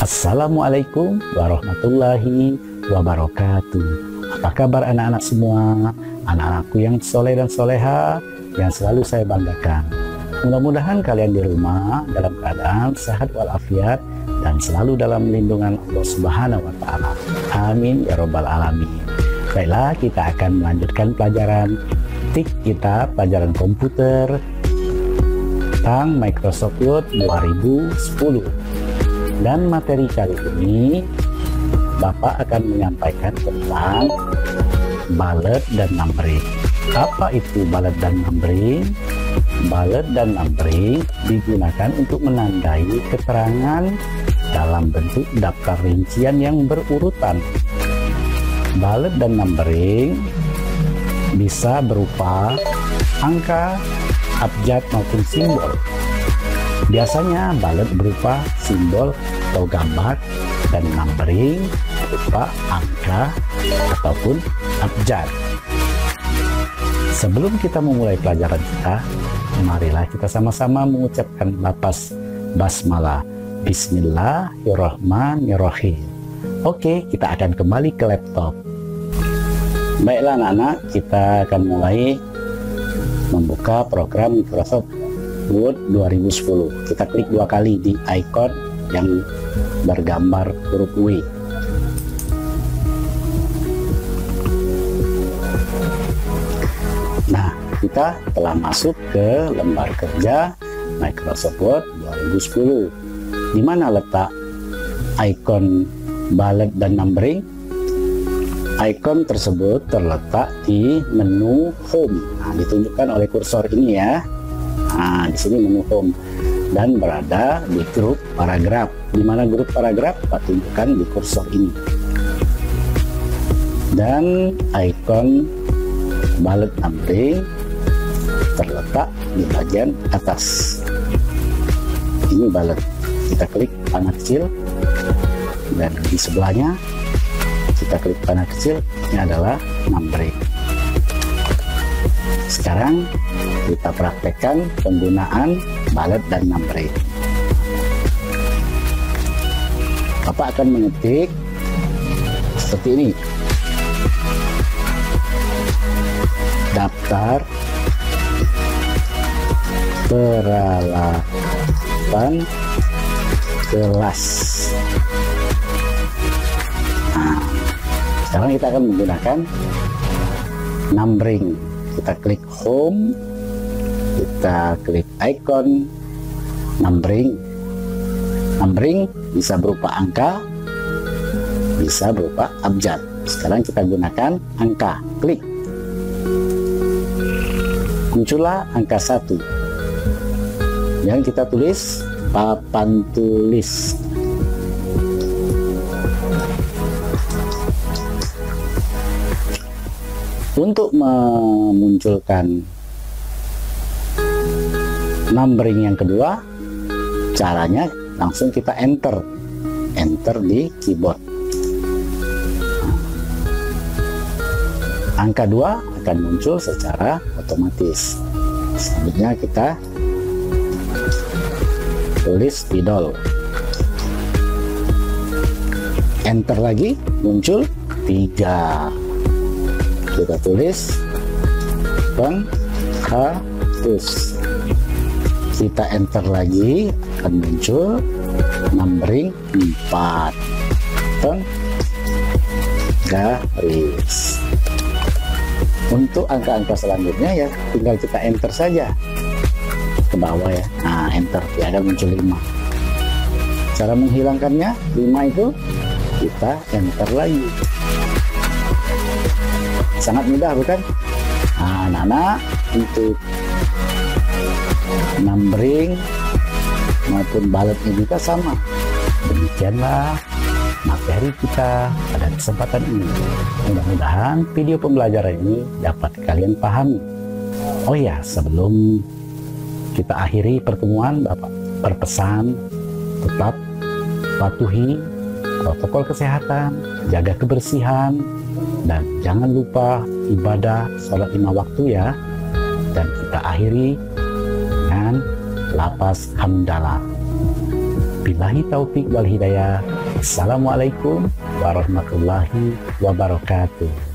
Assalamualaikum warahmatullahi wabarakatuh. Apa kabar anak-anak semua? Anak-anakku yang soleh dan soleha yang selalu saya banggakan. Mudah-mudahan kalian di rumah dalam keadaan sehat walafiat dan selalu dalam lindungan Allah Subhanahu wa Ta'ala. Amin ya Rabbal Alamin. Baiklah, kita akan melanjutkan pelajaran TIK kita, pelajaran komputer tentang Microsoft Word 2010. Dan materi kali ini Bapak akan menyampaikan tentang bullet dan numbering. Apa itu bullet dan numbering? Bullet dan numbering digunakan untuk menandai keterangan dalam bentuk daftar rincian yang berurutan. Bullet dan numbering bisa berupa angka, abjad maupun simbol. Biasanya bullet berupa simbol atau gambar dan numbering berupa angka ataupun abjad. Sebelum kita memulai pelajaran kita, marilah kita sama-sama mengucapkan lafaz basmalah. Bismillahirrahmanirrahim. Oke, kita akan kembali ke laptop. Baiklah anak-anak, kita akan mulai membuka program Microsoft Word 2010. Kita klik dua kali di icon yang bergambar huruf W. Nah, kita telah masuk ke lembar kerja Microsoft Word 2010. Di mana letak icon bullet dan numbering? Icon tersebut terletak di menu Home. Nah, ditunjukkan oleh kursor ini ya. Nah, di sini menu Home dan berada di grup paragraf. Di mana grup paragraf? Pak tunjukkan di kursor ini. Dan icon bullet numbering terletak di bagian atas. Ini bullet. Kita klik panah kecil dan di sebelahnya kita klik panah kecil. Ini adalah numbering. Sekarang kita praktekkan penggunaan bullet dan numbering. Bapak akan mengetik seperti ini. Daftar peralatan kelas. Nah, sekarang kita akan menggunakan numbering. Kita klik Home, kita klik icon numbering. Numbering bisa berupa angka, bisa berupa abjad. Sekarang kita gunakan angka. Klik. Muncullah angka 1 yang kita tulis papan tulis. Untuk memunculkan numbering yang kedua, caranya langsung kita enter di keyboard. Angka 2 akan muncul secara otomatis. Selanjutnya kita tulis spidol. Enter lagi, muncul 3. Kita tulis penghatus. Kita enter lagi, akan muncul numbering 4. Penggaris. Untuk angka-angka selanjutnya ya tinggal kita enter saja ke bawah ya. Nah, enter, ya ada muncul 5. Cara menghilangkannya 5 itu kita enter lagi. Sangat mudah bukan? Nah, anak-anak, untuk numbering maupun bulletnya juga sama. Demikianlah materi kita pada kesempatan ini. Mudah-mudahan video pembelajaran ini dapat kalian pahami. Oh ya, sebelum kita akhiri pertemuan, Bapak berpesan tetap patuhi protokol kesehatan, jaga kebersihan, dan jangan lupa ibadah sholat 5 waktu ya. Dan kita akhiri dengan lafaz hamdalah. Wabillahi taufik wal hidayah. Assalamualaikum warahmatullahi wabarakatuh.